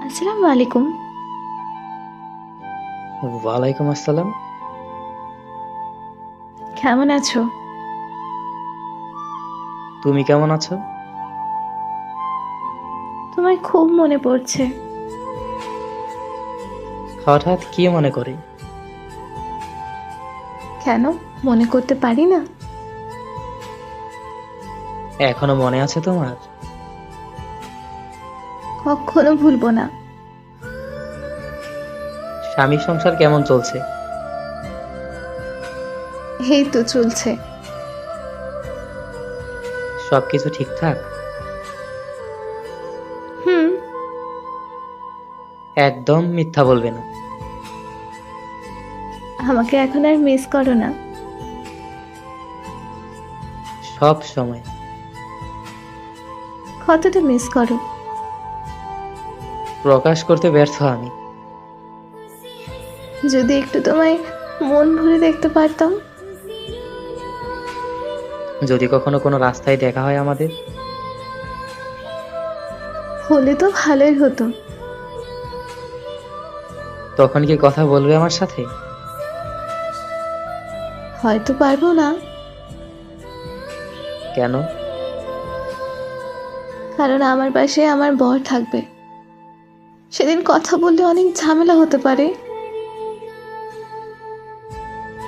আসসালামু আলাইকুম। ওয়ালাইকুম আসসালাম। কেমন আছো? তুমি কেমন আছো? তোমায় খুব মনে পড়ছে। হঠাৎ কি মনে করে? কেন মনে করতে পারি না? এখনো মনে আছে তোমার? কখনো ভুলবো না। স্বামী সংসার কেমন চলছে? এই তো চলছে। সবকিছু ঠিকঠাক? হুম। একদম মিথ্যা বলবে না। আমাকে এখন আর মিস করো না? সব সময়। কতটা মিস করো? প্রকাশ করতে ব্যর্থ আমি। যদি একটু তোমায় মন ভরে দেখতে পারতাম। যদি কখনো কোনো রাস্তায় দেখা হয় আমাদের। হলে তো ভালোই হতো। তখন কি কথা বলবে আমার সাথে? হয়তো পারবো না। কেন? কারণ আমার পাশে আমার বর থাকবে। সেদিন কথা বললে অনেক ঝামেলা হতে পারে।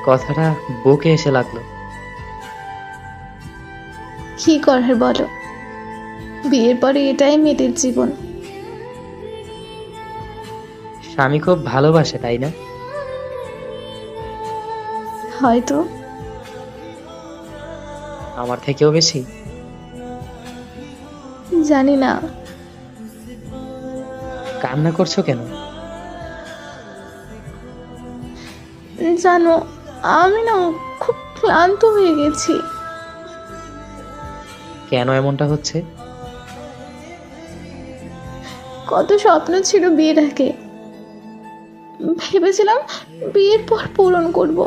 কথাটা বুকে এসে লাগলো। কি করার বলো, বিয়ের পরে এটাই মেয়েদের জীবন। স্বামী খুব ভালোবাসে, তাই না? হয়তো। আমার থেকেও বেশি? জানি না। কান্না করছো কেন? জানো, আমি না খুব ক্লান্ত হয়ে গেছি। কেন এমনটা হচ্ছে? কত স্বপ্ন ছিল বিয়ের আগে। ভেবেছিলাম বিয়ের পর পূরণ করব।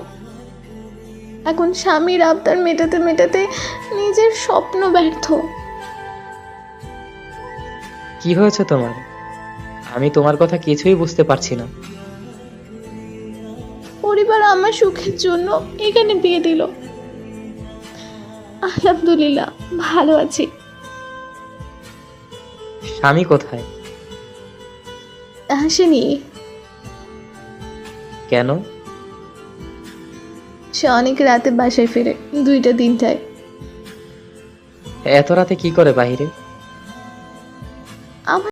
এখন স্বামীর আবদার মেটাতে মেটাতে নিজের স্বপ্ন ব্যর্থ। কি হয়েছে তোমার? আমি তোমার কথা কিছুই বুঝতে পারছি না। পরিবার আমার সুখের জন্য এখানে বিয়ে দিল। আলহামদুলিল্লাহ ভালো আছি। স্বামী কোথায়? আসেনি। কেন? সে অনেক রাতে বাসায় ফেরে, 2টা 3টায়। এত রাতে কি করে বাহিরে?